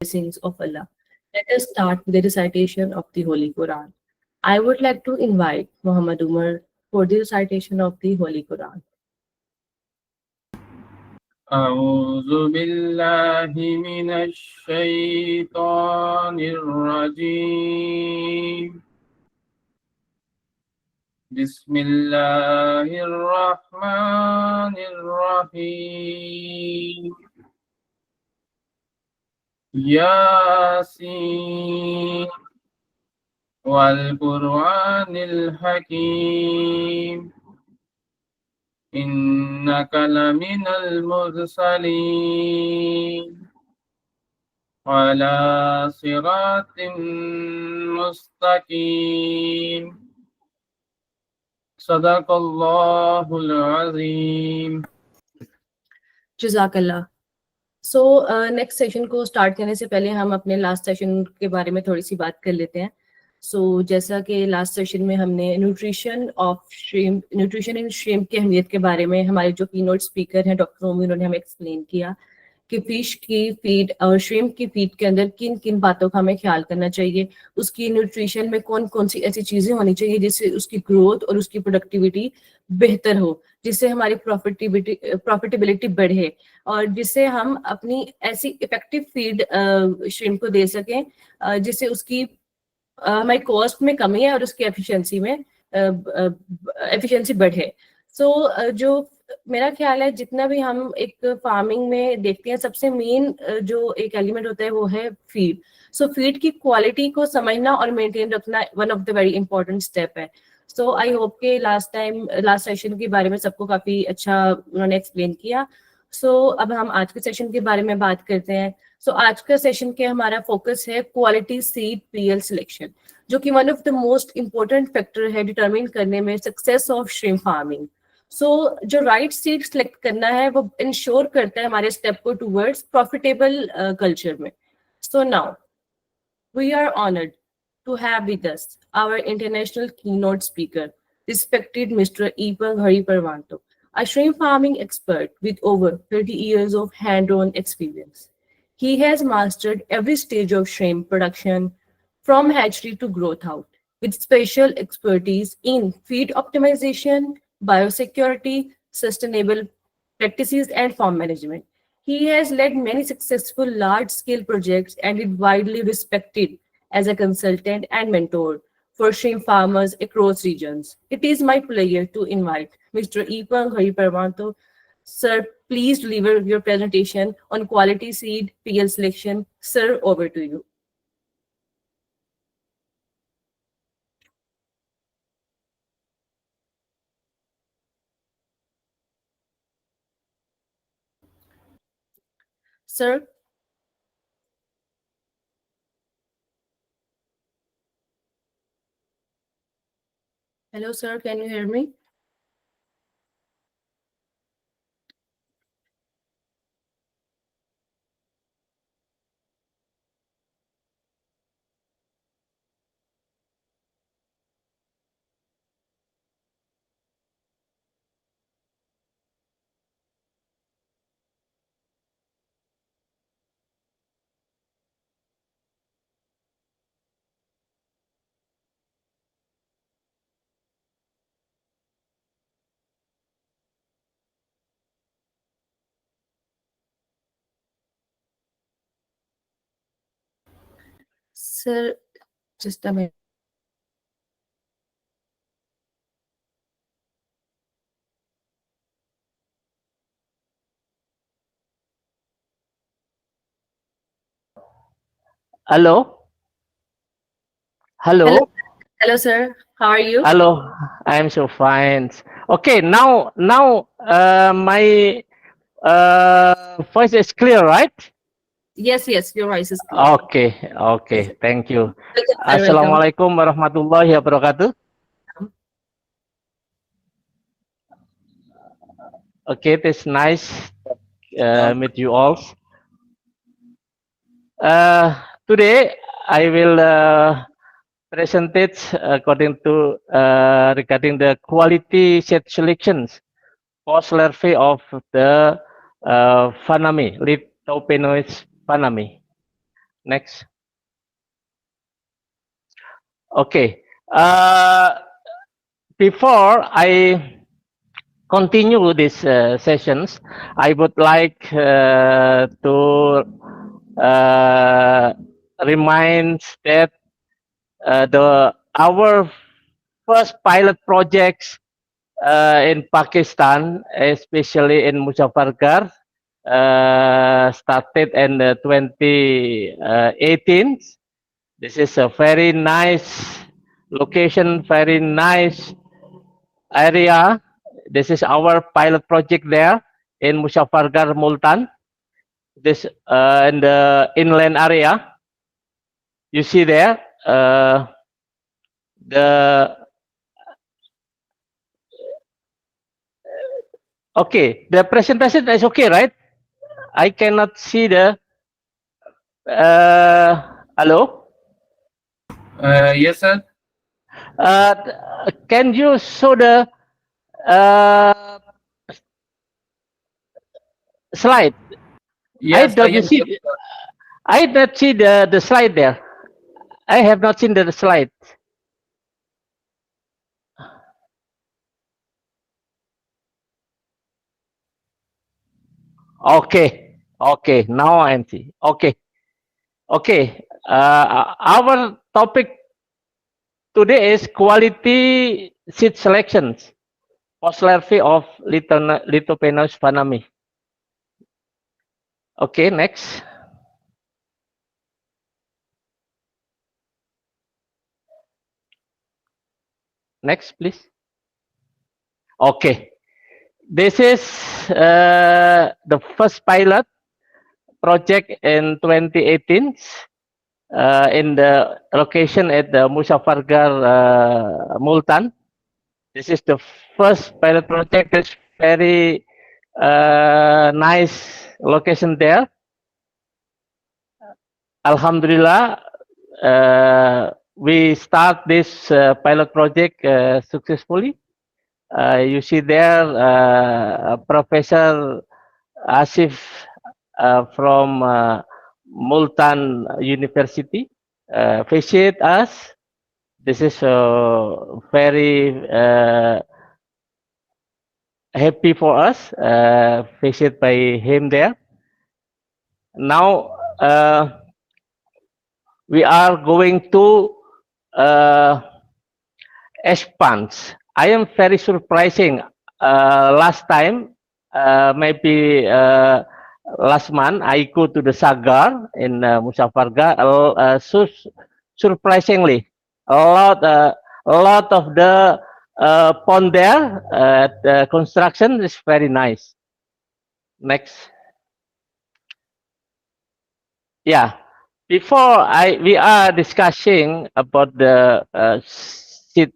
blessings of Allah. Let us start with the recitation of the Holy Quran. I would like to invite Muhammad Umar for the recitation of the Holy Quran. أعوذ بالله من الشيطان الرجيم بسم الله الرحمن الرحيم ياسين والقرآن الحكيم إنك لمن المرسلين على صراط مستقيم صدق الله العظيم. जज़ाकल्लाह। So next session को start करने से पहले हम अपने last session के बारे में थोड़ी सी बात कर लेते हैं। जैसा कि लास्ट सेशन में हमने न्यूट्रिशन इन श्रिम्प की अहमियत के बारे में हमारे जो कीनोट स्पीकर हैं डॉक्टर ओमी, उन्होंने हमें एक्सप्लेन किया कि फिश की फीड और श्रिम्प की फीड के अंदर किन किन बातों का हमें ख्याल करना चाहिए, उसकी न्यूट्रिशन में कौन कौन सी ऐसी चीज़ें होनी चाहिए जिससे उसकी ग्रोथ और उसकी प्रोडक्टिविटी बेहतर हो, जिससे हमारी प्रॉफिटेबिलिटी बढ़े और जिससे हम अपनी ऐसी इफेक्टिव फीड श्रिम्प को दे सकें जिससे उसकी हमारी कॉस्ट में कमी है और उसकी एफिशिएंसी बढ़े। जो मेरा ख्याल है जितना भी हम एक फार्मिंग में देखते हैं, सबसे मेन जो एक एलिमेंट होता है वो है फीड। फीड की क्वालिटी को समझना और मेंटेन रखना one of the very important step है। आई होप के लास्ट सेशन के बारे में सबको काफी अच्छा उन्होंने एक्सप्लेन किया। अब हम आज के सेशन के बारे में बात करते हैं। आज का सेशन के हमारा फोकस है क्वालिटी सीड पीएल सिलेक्शन, जो कि one of the most important factor है डिटरमिन करने में सक्सेस ऑफ श्रिम्प फार्मिंग। जो राइट सीड सेलेक्ट करना है वो इंश्योर करता है हमारे स्टेप को टूवर्ड्स प्रॉफिटेबल कल्चर में। Now we are honoured to have with us our international keynote speaker, respected Mr. Ipang Hariparvanto, a shrimp farming expert with over 30 years of hand-on experience. He has mastered every stage of shrimp production, from hatchery to growth out, with special expertise in feed optimization, biosecurity, sustainable practices, and farm management. He has led many successful large-scale projects and is widely respected as a consultant and mentor for shrimp farmers across regions. It is my pleasure to invite Mr. Ipang Hariparvanto. Sir, please deliver your presentation on quality seed PL selection. Sir, over to you. Sir? Hello, sir. Can you hear me? Sir, just a minute. Hello. Hello. Hello, sir. How are you? Hello. I'm so fine. Okay. Now, my voice is clear, right? Yes, your voice is clear. Okay. Yes, Thank you. welcome, sir. Welcome. Assalamualaikum warahmatullahi wabarakatuh. Okay, it's nice meet you all. Today I will present it according to regarding the quality set selections post larvae of the Fanami, Litopenois Fanami. Next. Okay. Before I continue these sessions, I would like to remind that our first pilot projects in Pakistan, especially in Muzaffargarh, started in 2018. This is a very nice location, very nice area. This is our pilot project there in Muzaffargarh, Multan. This in the inland area. You see there the okay. The presentation is okay, right? I cannot see the hello. Yes, sir. Can you show the slide? Yes, don't I you am see? here, sir. I don't see the slide there. I have not seen the slide. Okay, okay. Now I am see. Okay, okay. Our topic today is quality seed selections post larvae of Lithopenos panami. Okay, next. Next, please. Okay, this is the first pilot project in 2018 in the location at the Muzaffargarh, Multan. This is the first pilot project. It's very nice location there. Alhamdulillah, we start this pilot project successfully. You see there Professor Asif from Multan University visit us. This is very happy for us, visit by him there. Now we are going to expand. I am very surprising. Last time, maybe last month, I go to the Sagar in Muzaffargarh. Surprisingly, a lot of the pond there, the construction is very nice. Next. Yeah. Before we are discussing about the seed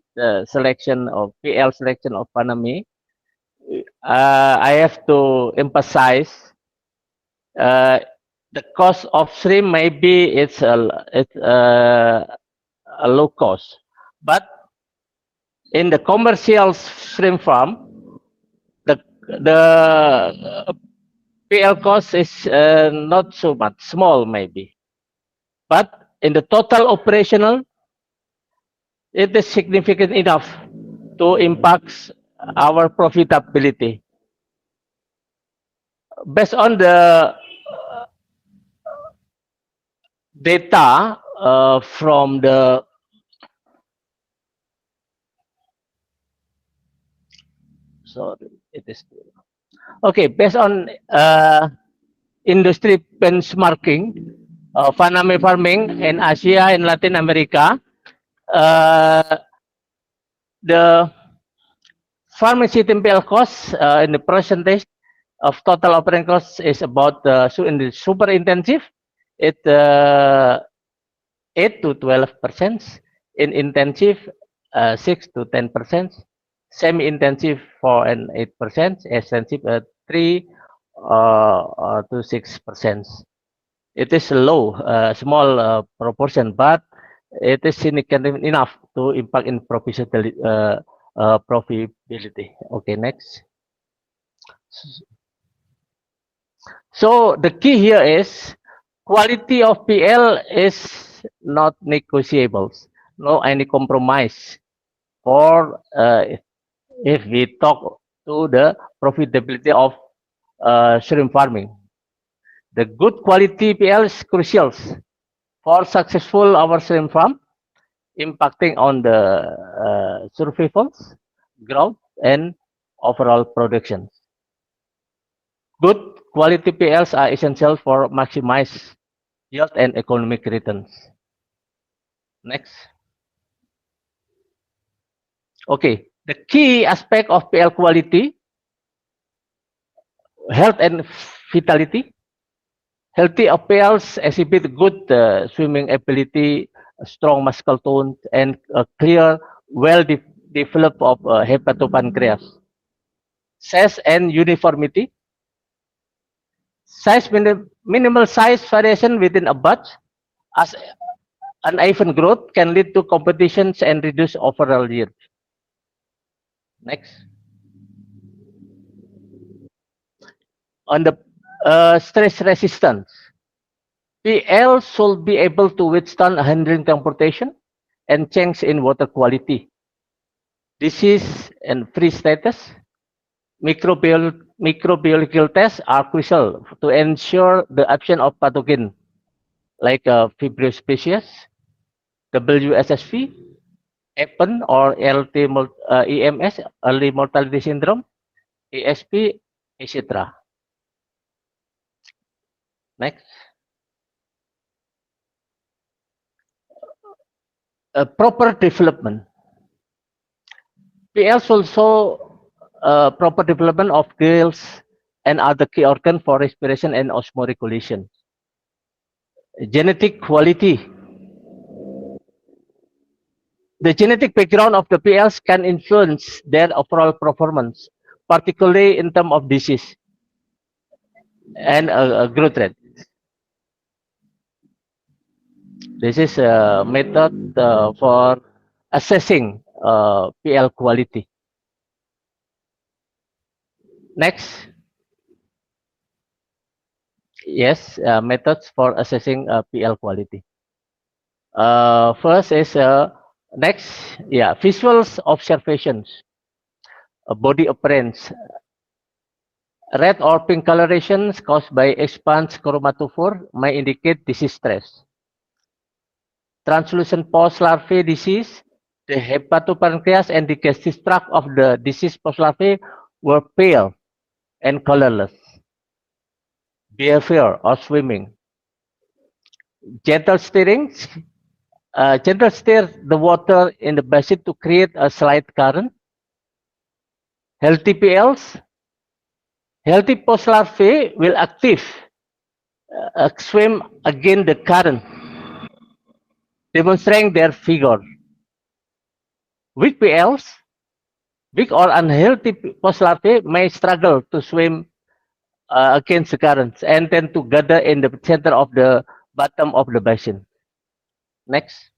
selection of PL selection of Panami, I have to emphasize the cost of shrimp. Maybe it's a low cost, but in the commercial shrimp farm, the PL cost is not so much, small maybe, but in the total operational, it is significant enough to impact our profitability. Based on the data from the okay, based on industry benchmarking Panami farming in Asia and Latin America, the farming system PL cost in the percentage of total operating costs is about in the super intensive, it 8 to 12%, in intensive 6 to 10%, semi-intensive 4 and 8%, extensive 3 to 6%. It is low, small proportion, but it is significant enough to impact in profitability. Okay, next. So the key here is quality of PL is not negotiable. No any compromise. Or if we talk to the profitability of shrimp farming, the good quality PL is crucial for successful our shrimp farm, impacting on the survivals, growth, and overall production. Good quality PLs are essential for maximize yield and economic returns. Next. Okay, the key aspect of PL quality, health and vitality. Healthy PLs exhibit good swimming ability, strong muscle tone, and clear, well-developed of hepatopancreas. Size and uniformity. Size minimal size variation within a batch, as uneven growth can lead to competitions and reduce overall yield. Next. On the stress resistance, PL should be able to withstand handling transportation and change in water quality, disease and free status. Microbiological tests are crucial to ensure the absence of pathogen like Vibrio species, WSSV, EPEN or EMS, early mortality syndrome, ESP, etc. Next. Proper development. PL also proper development of gills and other key organ for respiration and osmoregulation. Genetic quality. The genetic background of the PLs can influence their overall performance, particularly in terms of disease and growth rate. This is a method for assessing PL quality. Next. Yes, methods for assessing PL quality. First is next, yeah, visuals observations, body appearance. Red or pink colorations caused by expanse chromatophore may indicate disease stress. Translucent post-larvae disease, the hepatopancreas and the gastric tract of the diseased post-larvae were pale and colorless. Behavior or swimming. Gentle steering. Gentle steer the water in the basin to create a slight current. Healthy PLs. Healthy post-larvae will active swim against the current, demonstrating their vigor. Weak PLs, weak or unhealthy post-larvae may struggle to swim against the currents and tend to gather in the center of the bottom of the basin. Next.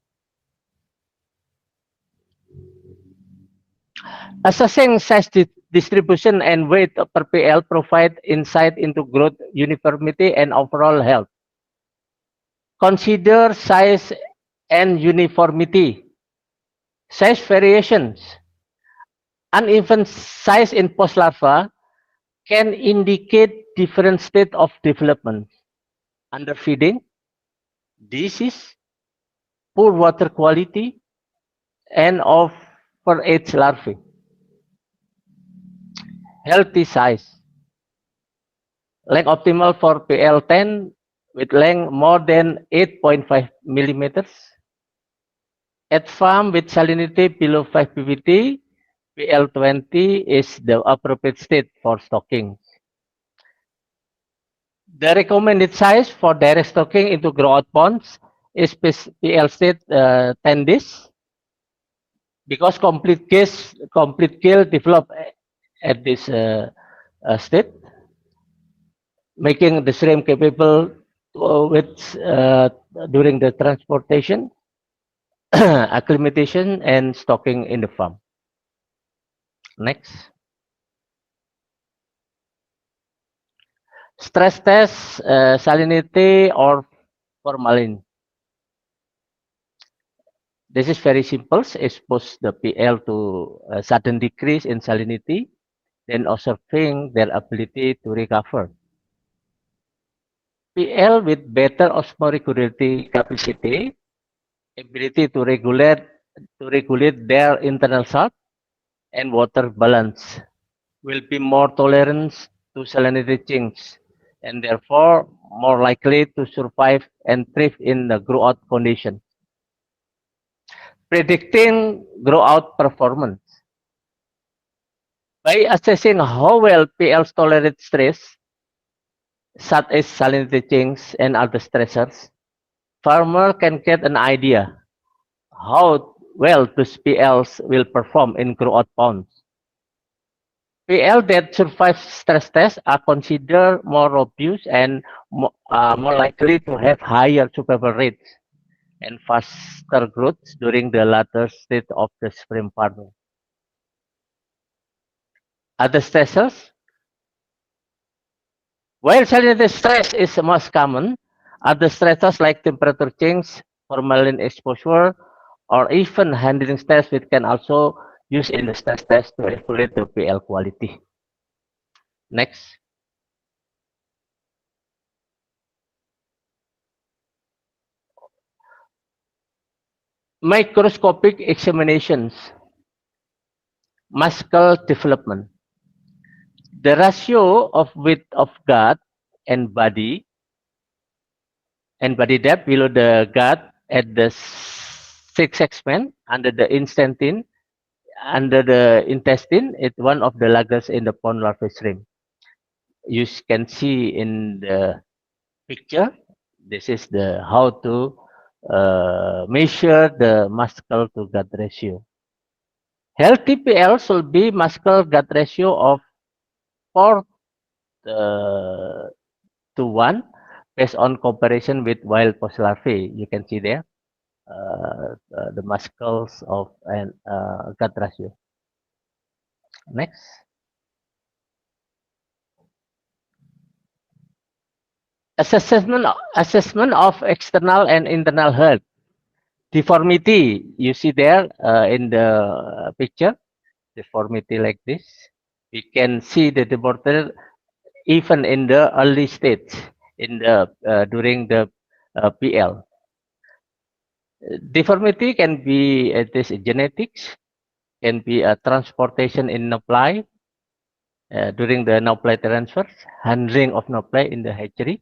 Assessing size distribution and weight per PL provide insight into growth uniformity and overall health. Consider size and uniformity. Size variations. Uneven size in post-larva can indicate different state of development. Underfeeding, disease, poor water quality, and overage larvae. Healthy size. Length optimal for PL10 with length more than 8.5 millimeters. At farm with salinity below 5 ppb, PL20 is the appropriate state for stocking. The recommended size for direct stocking into grow-out ponds is PL state 10 days because complete gill develop at this state, making the shrimp capable during the transportation, acclimatization, and stocking in the farm. Next. Stress test salinity or formalin. This is very simple. Expose the PL to a sudden decrease in salinity, then observing their ability to recover. PL with better osmoregulating capacity, ability to regulate their internal salt and water balance, will be more tolerant to salinity change and therefore more likely to survive and thrive in the grow-out condition. Predicting grow-out performance. By assessing how well PLs tolerate stress, such as salinity change and other stressors, farmer can get an idea how well those PLs will perform in grow-out ponds. PL that survive stress tests are considered more robust and more likely to have higher survival rates and faster growth during the latter stage of the spring farming. Other stressors, while salinity stress is the most common, other stressors like temperature change, formalin exposure, or even handling stress which can also use in the stress test to evaluate the PL quality. Next. Microscopic examinations. Muscle development. The ratio of width of gut and body depth below the gut at the sixth segment under the intestine is one of the largest in the pond larvae shrimp. You can see in the picture. This is the how to measure the muscle to gut ratio. Healthy PL should be muscle gut ratio of 4 to 1 based on comparison with wild post larvae. You can see there the muscles of and gut ratio. Next. Assessment of external and internal health. Deformity, you see there in the picture, deformity like this. We can see the deformity even in the early stage in the during the PL. Deformity can be this genetics, can be a transportation in nuclei during the nuclei transfers, handling of nuclei in the hatchery.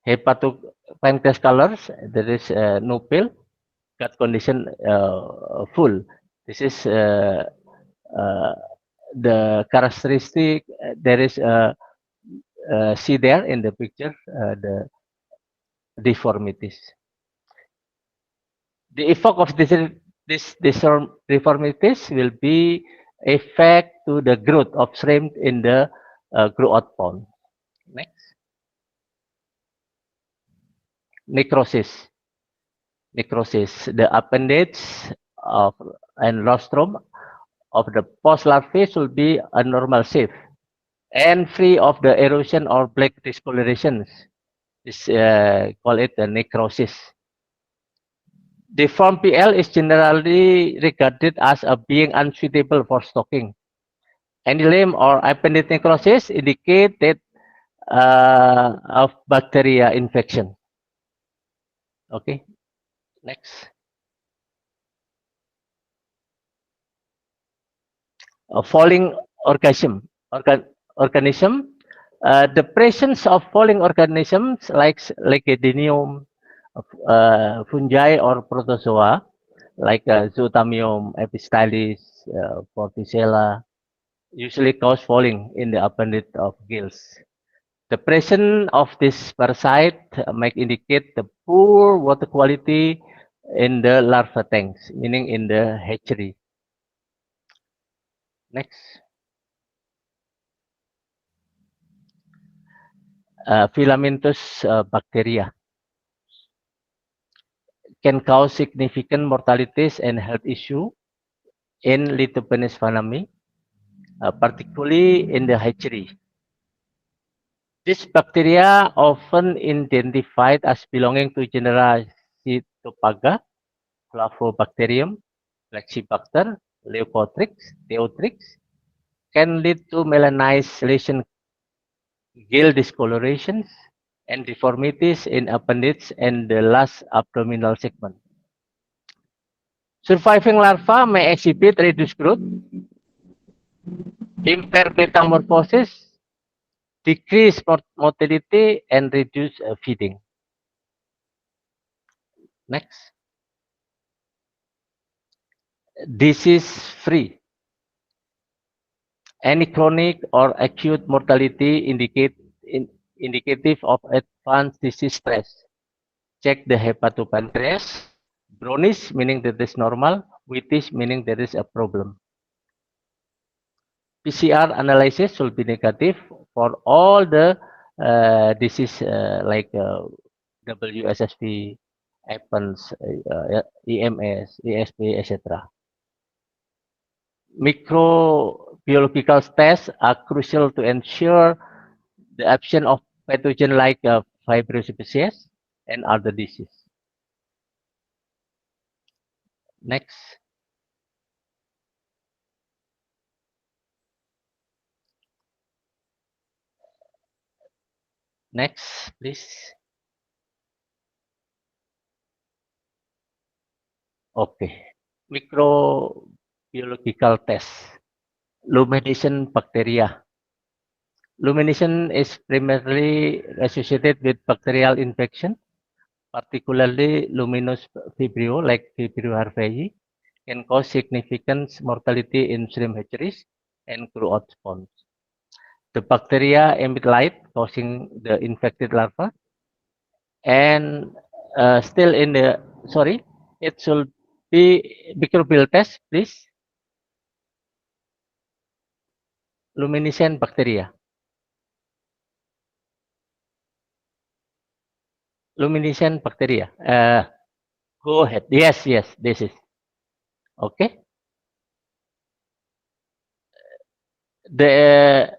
Hepatopancreas colors, there is no pill, gut condition full. This is the characteristic. There is see there in the picture the deformities. The effect of this deformities will be effect to the growth of shrimp in the grow-out pond. Next. Necrosis. The appendage of and rostrum of the post larvae should be a normal shape and free of the erosion or black discolorations. This call it a necrosis. Deformed PL is generally regarded as a being unsuitable for stocking. Any limb or appendage necrosis indicate that of bacteria infection. Okay, next. Falling organism. The presence of falling organisms like Lecidinium, fungi or protozoa like Zoothamium, Epistylis, Porticella usually cause falling in the appendage of gills. The presence of this parasite might indicate the poor water quality in the larva tanks, meaning in the hatchery. Next. Filamentous bacteria can cause significant mortalities and health issue in Lithopenes fanami, particularly in the hatchery. These bacteria often identified as belonging to genera Cytopaga, Flavobacterium, Flexibacter, Leucotrix, Theotrix, can lead to melanized lesion, gill discolorations, and deformities in appendage and the last abdominal segment. Surviving larvae may exhibit reduced growth, impaired metamorphosis, decrease motility, and reduce feeding. Next. Disease-free. Any chronic or acute mortality indicative of advanced disease stress. Check the hepatopancreas. Brownish meaning that is normal. Whitish meaning there is a problem. PCR analysis should be negative for all the disease like WSSP, EPANS, EMS, ESP, etc. Microbiological tests are crucial to ensure the absence of pathogen like fibrosepsis and other disease. Next. Next, please. Okay. Microbiological test. Lumination bacteria. Lumination is primarily associated with bacterial infection, particularly luminous vibrio like Vibrio harveyi, can cause significant mortality in shrimp hatcheries and crude spawns. The bacteria emit light, causing the infected larva. And still in the, sorry, it should be microbial test, please. Luminescent bacteria. Luminescent bacteria. Go ahead. Yes, yes, this is. Okay. The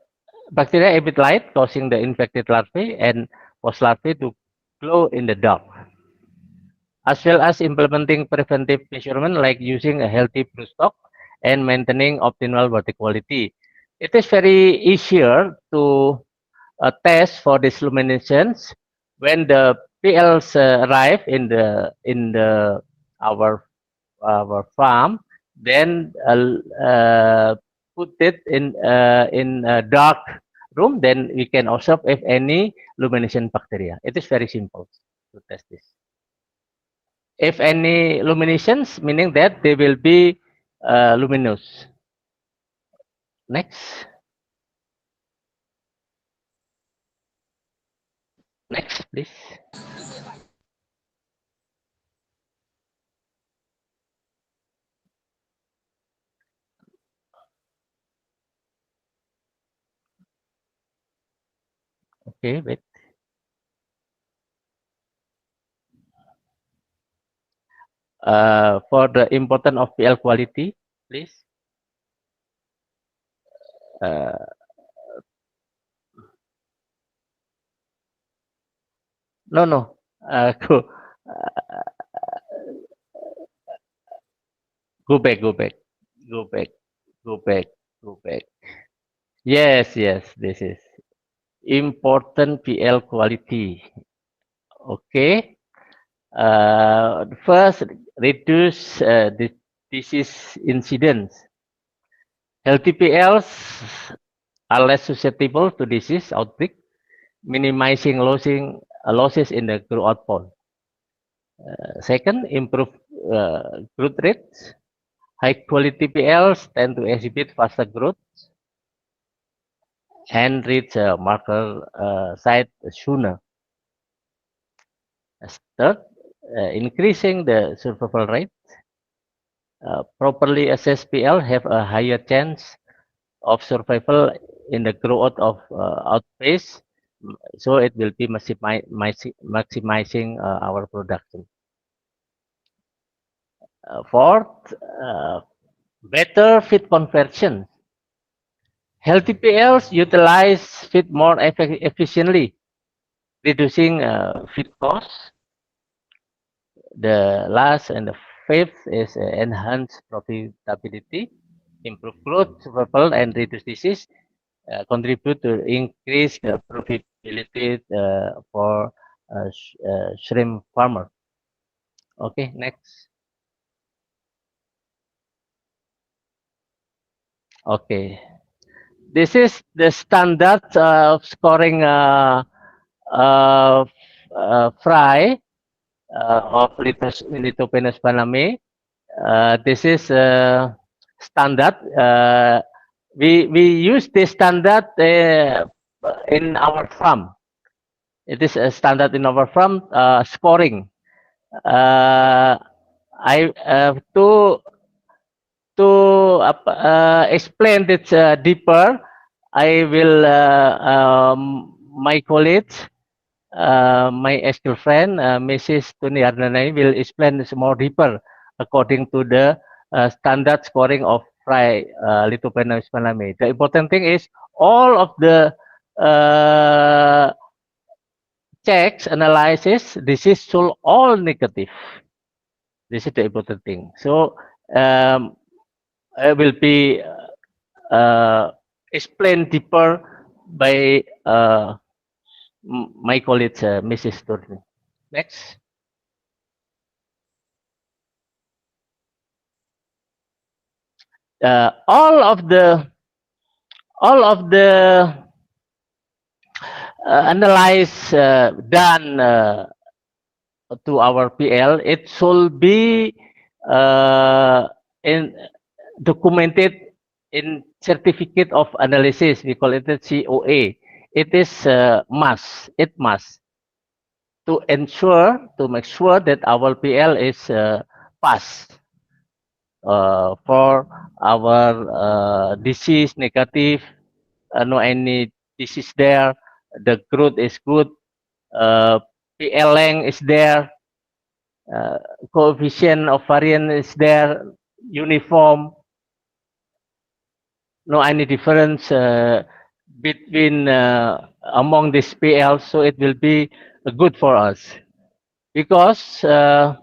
bacteria emit light, causing the infected larvae and post larvae to glow in the dark, as well as implementing preventive measurement like using a healthy brood stock and maintaining optimal water quality. It is very easier to test for this luminescence when the PLs arrive in the our farm. Then put it in a dark room. Then we can observe if any luminescent bacteria. It is very simple to test this. If any luminescence, meaning that they will be luminous. Next. Next, please. Okay, wait. For the importance of PL quality, please. No. Go back. Yes, this is important PL quality. Okay. First, reduce the disease incidence. Healthy PLs are less susceptible to disease outbreak, minimizing losses in the growth pond. Second, improve growth rates. High quality PLs tend to exhibit faster growth and reach marker site sooner. Third, increasing the survival rate. Properly assessed PL have a higher chance of survival in the growth of outpace, so it will be maximizing our production. Fourth, better feed conversion. Healthy PLs utilize feed more efficiently, reducing feed costs. The last and the fifth is enhance profitability, improve growth, survival, and reduce disease. Contribute to increase profitability for shrimp farmer. Okay, next. Okay, this is the standard of scoring uh, fry of Lithopenus paname. This is standard. We use this standard in our farm. It is a standard in our farm scoring. I to explain this deeper, I will my colleague, my ex-girlfriend, Mrs. Tuni Arnanai, will explain this more deeper according to the standard scoring of fry Lithopenus paname. The important thing is all of the checks analysis. This is all negative. This is the important thing. So I will be explained deeper by my colleague, Mrs. Turni. Next. All of the analyze done to our PL, it should be in documented in certificate of analysis. We call it the COA. It is must. It must to make sure that our PL is passed for our disease negative. No any disease there. The growth is good. PL length is there. Coefficient of variance is there. Uniform. No any difference between among these PL, so it will be good for us because the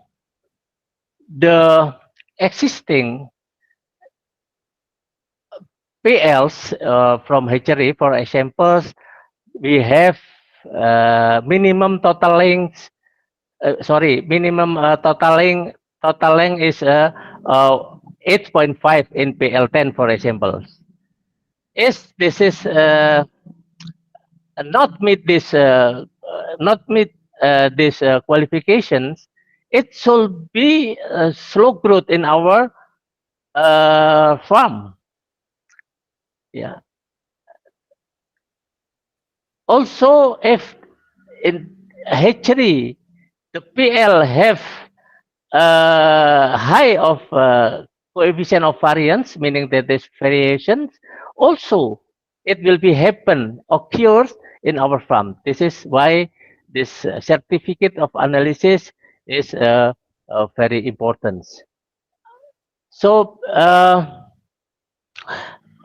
existing PLs from hatchery, for examples, we have minimum total length. Minimum total length is 8.5 in PL10, for example. If this is not meet this qualifications, it should be slow growth in our farm. Yeah. Also, if in hatchery the PL have high of coefficient of variance, meaning that there's variations, also it will be occurs in our farm. This is why this certificate of analysis is very important. So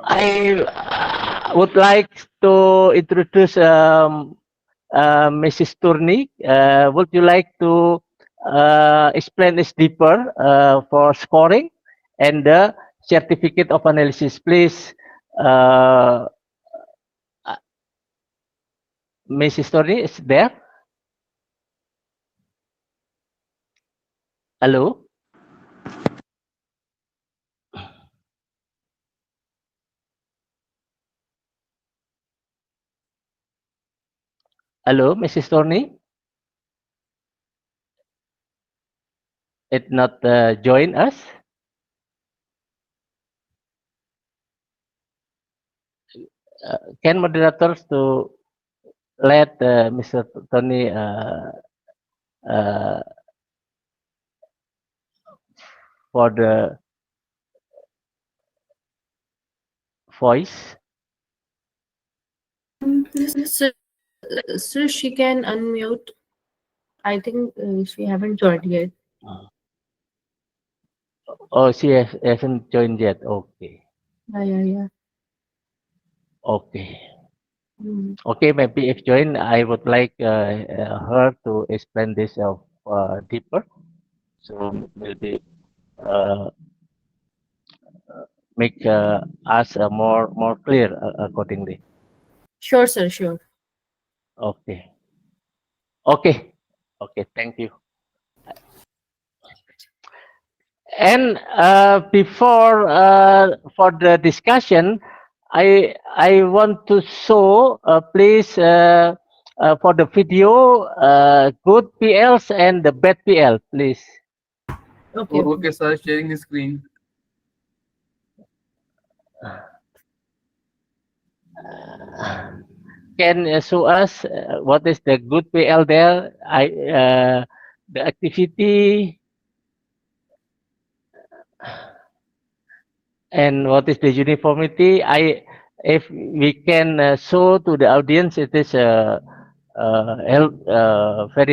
I would like to introduce Mrs. Turni. Would you like to explain this deeper for scoring and the certificate of analysis, please? Mrs. Turni is there? Hello? Hello, Mrs. Turni? It not join us? Can moderators to let Mr. Tony for the voice? So she can unmute. I think she haven't joined yet. Oh, she hasn't joined yet. Okay. Yeah. Okay. Mm. Okay, maybe if join, I would like her to explain this deeper. So maybe uh, make us more clear accordingly. Sure, sir, sure. Okay. Okay. Okay. Thank you. And before for the discussion, I want to show please for the video good PLs and the bad PL, please. Okay, Oh, okay. okay, sir. Sharing the screen. Can show us what is the good PL there? The activity and what is the uniformity? If we can show to the audience, it is very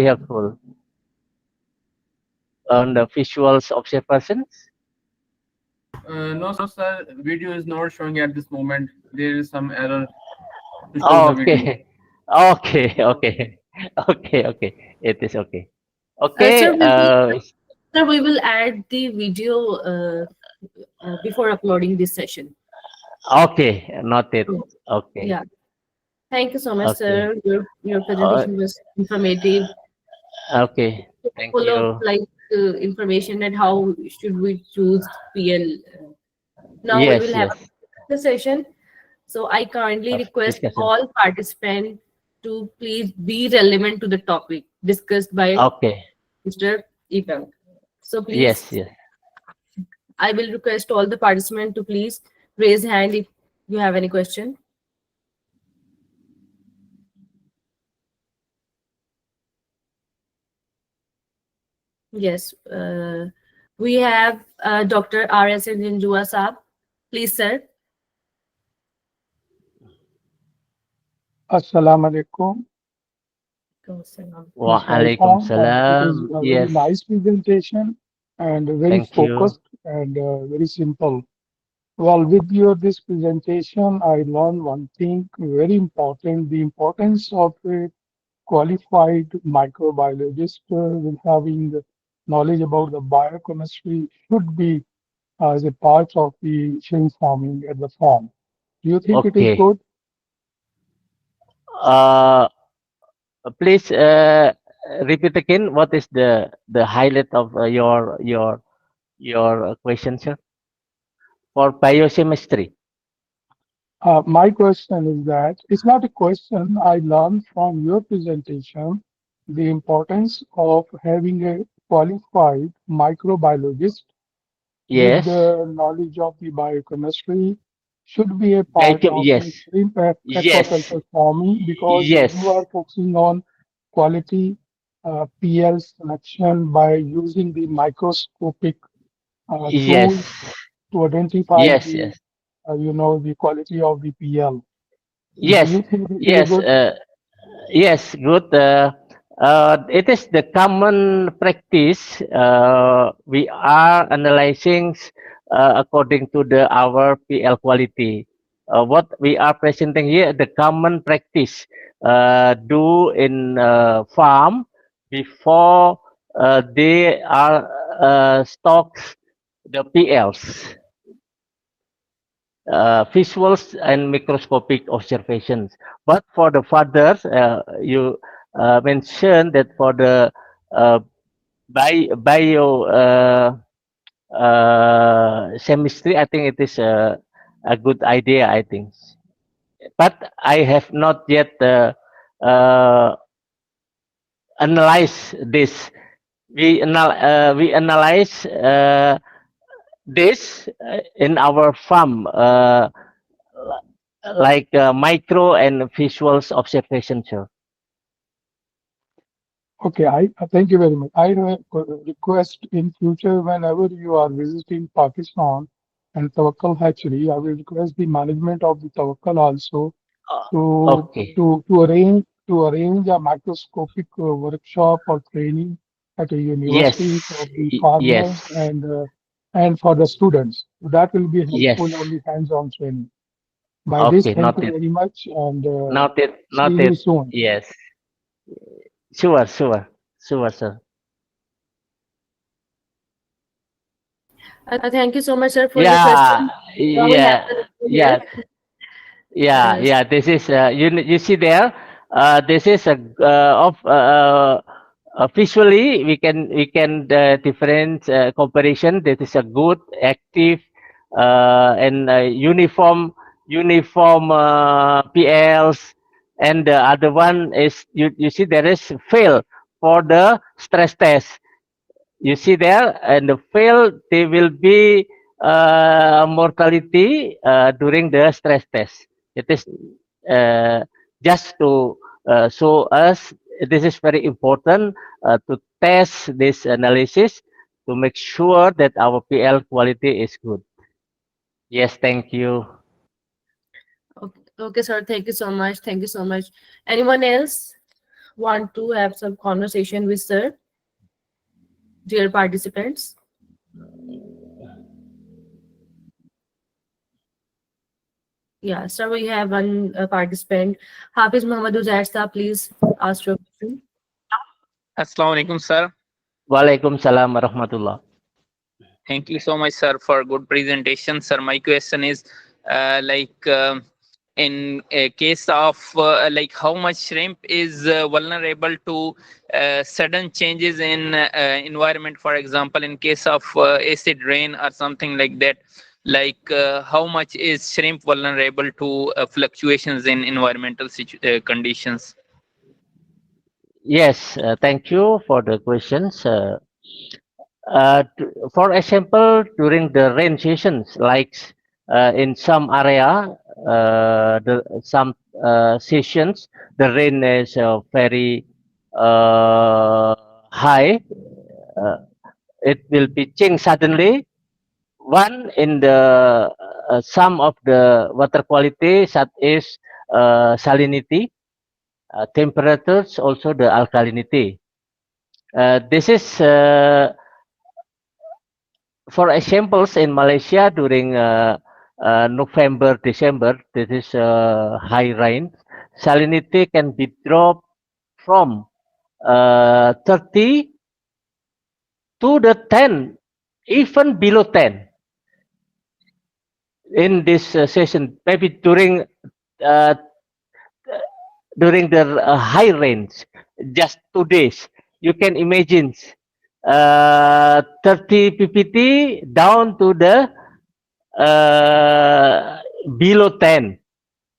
helpful on the visuals observations. No, sir. Video is not showing at this moment. There is some error to show the video. Okay, okay, okay, okay, okay. It is okay. Sir, Okay. we will add the video before uploading this session. Okay. Noted. Yes. Okay. Yeah. Thank you so much, Okay. sir. Your Uh, presentation was informative, okay. Thank full of you. like information that how should we choose PL. Now we will Yes. have Yes. the session. So I kindly request Discussion. all participants to please be relevant to the topic discussed by Okay. Mr. Epang. So Yes. please, Yes. I will request all the participants to please raise hand if you have any question. Yes, we have Dr. R.S. Jinjua Saab. Please, sir. Assalamu alaikum. Mr. Irfan, it is Waalaikumsalam. a very Yes. nice presentation and very Thank you. focused and very simple. Well, with your this presentation, I learned one thing very important, the importance of a qualified microbiologist with having knowledge about the biochemistry should be as a part of the shrimp farming at the farm. Do you think it is Okay. good? Uh, please repeat again. What is the highlight of your question, sir? For biochemistry. My question is that it's not a question. I learned from your presentation the importance of having a qualified microbiologist with Yes. the knowledge of the biochemistry should be a part of Yes. the shrimp Yes. aquaculture farming because you Yes. are focusing on quality PL selection by using the microscopic Yes. tools to identify Yes. the Yes. the quality of the PL. Do Yes. you think this is a Yes. good? Yes. Good. It is the common practice. We are analyzing according to our PL quality. What we are presenting here, the common practice do in farm before they are stocks the PLs. Visuals and microscopic observations. But for the fathers, you mentioned that for the uh, bio chemistry, I think it is a good idea. I think, but I have not yet analyzed this. We analyze this in our farm. Like micro and visuals observation, sir. Okay, I thank you very much. I request in future whenever you are visiting Pakistan and Tawakkal hatchery, I will request the management of the Tawakkal also to Okay. to arrange a microscopic workshop or training at a university Yes. for the farmers Yes. and for the students. That will be helpful on Yes. the hands-on training. By this, Okay, thank you noted. very much and Noted. see you Noted. soon. Yes. Sure, sure. Sure, sir. Thank you so much, sir, for your Yeah, question. Now we have yeah, the yeah, here. yeah, Uh, yeah. This is you see there. This is a of visually we can different comparison. That is a good, active, and uniform PLs, and the other one is you see there is fail for the stress test. You see there, and the fail they will be mortality during the stress test. It is uh, just to show us this is very important to test this analysis to make sure that our PL quality is good. Yes, thank you. okay, sir. Thank you so much. Thank you so much. Anyone else want to have some conversation with sir, dear participants? Yeah, sir, we have one participant. Hafiz Muhammad Uzair, please ask your question. Assalamu alaikum, sir. Waalaikumsalam warahmatullah. Thank you so much, sir, for good presentation, sir. My question is, in a case of like how much shrimp is vulnerable to sudden changes in environment. For example, in case of acid rain or something like that, how much is shrimp vulnerable to fluctuations in environmental conditions? Yes, thank you for the questions. For example, during the rain seasons, like in some area, some seasons, the rain is very high. Uh, it will be changed suddenly. One in the some of the water quality, such as salinity, temperatures, also the alkalinity. This is for examples in Malaysia during November, December, this is high rain. Salinity can be dropped from 30 to the 10, even below 10 in this session. Maybe uh, during the high rains, just 2 days, you can imagine 30 ppt down to the below 10.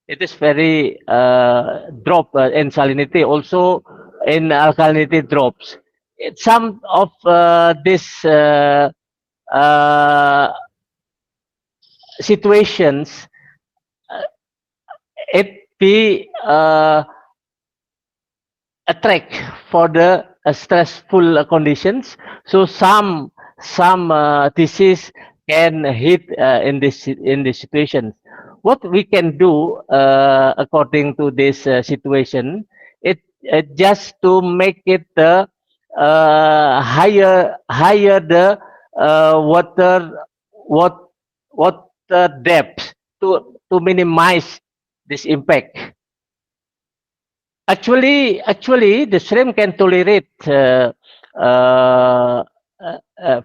It is very drop in salinity, also in alkalinity drops. Some of this uh, situations, it be a track for the stressful conditions. So some disease can hit in this situation. What we can do according to this situation, it just to make it higher the water what water depth to minimize this impact. Actually, the shrimp can tolerate uh,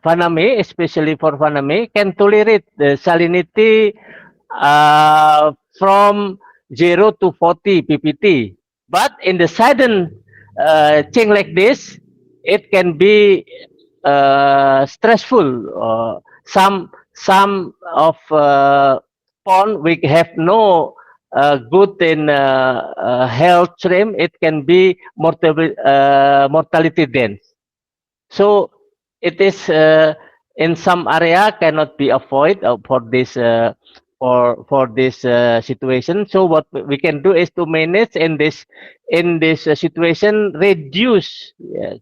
Faname, especially for Faname, can tolerate the salinity from 0 to 40 ppt. But in the sudden change like this, it can be stressful. Some of pond we have no good in health stream, it can be mortality dense. So it is in some area cannot be avoided for this situation. So what we can do is to manage in this situation, reduce.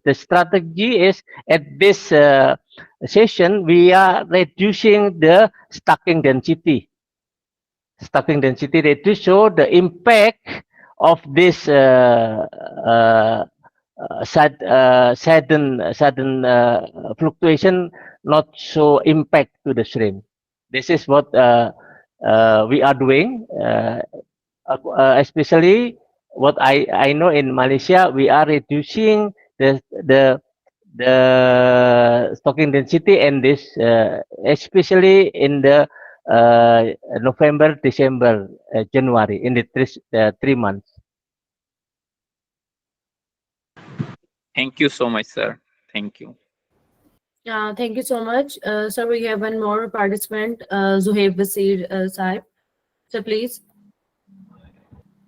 The strategy is at this session we are reducing the stocking density. Stocking density rate to show the impact of this sudden fluctuation, not so impact to the shrimp. This is what we are doing, especially what I know in Malaysia, we are reducing the stocking density and this, especially in the November, December, January, in the 3 months. Thank you so much, sir. Thank you. Thank you so much. So we have one more participant, Zuhaib Basir Saib. So please,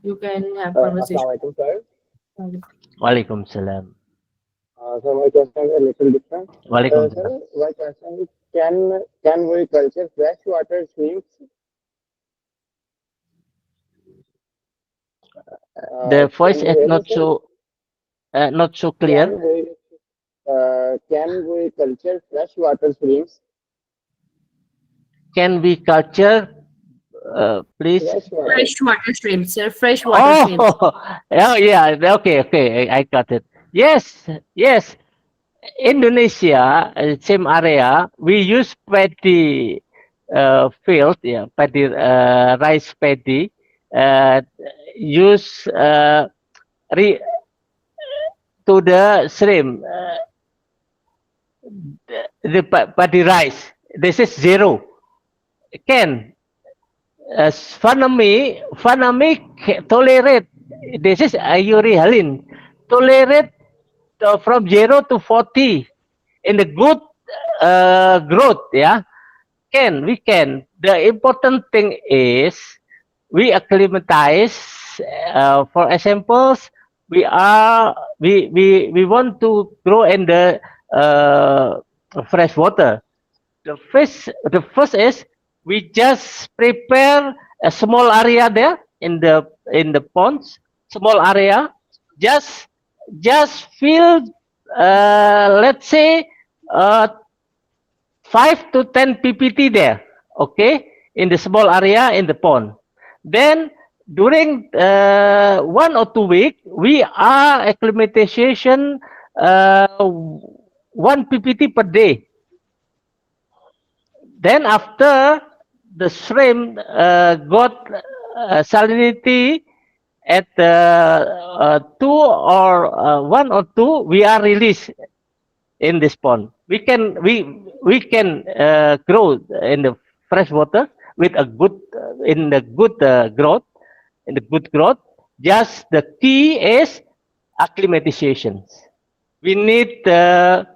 you can have conversation. Assalamualaikum, sir. Walaikum salam. So my question is a little different. Walaikum Sir, salam. my question is, can we culture freshwater shrimps? The voice Can you is hear me, not sir? not so clear. Can we culture freshwater shrimps? Can we culture, please? Freshwater. Freshwater shrimps, sir. Freshwater shrimps. Oh, oh yeah. Okay. I got it. Yes. Indonesia, same area. We use paddy field, yeah, paddy rice paddy. Use to the shrimp, the paddy rice. This is zero. Can Fanami tolerate, this is Ayuri tolerate from 0 to 40 in the good growth, yeah. We can. The important thing is we acclimatize. For examples, we want to grow in the fresh water. The first is we just prepare a small area there in the ponds, small area, just fill, let's say, 5 to 10 ppt there, okay, in the small area in the pond. Then during 1 or 2 weeks, we are acclimatization 1 ppt per day. Then after the shrimp got salinity at 2 or 1 or 2, we are released in this pond. We can grow in the fresh water with a good growth. Just the key is acclimatization. We need 1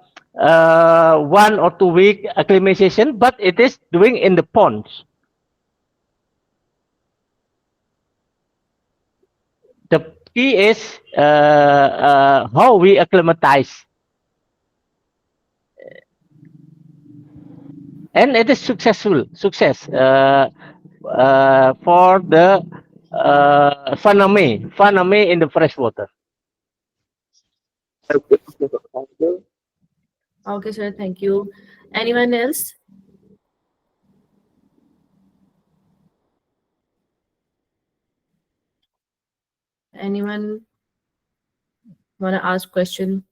or 2 week acclimatization, but it is doing in the ponds. The key is how we acclimatize, and it is success for the Fanami in the fresh water. Okay, thank you. Okay, sir. Thank you. Anyone else? Anyone want to ask question?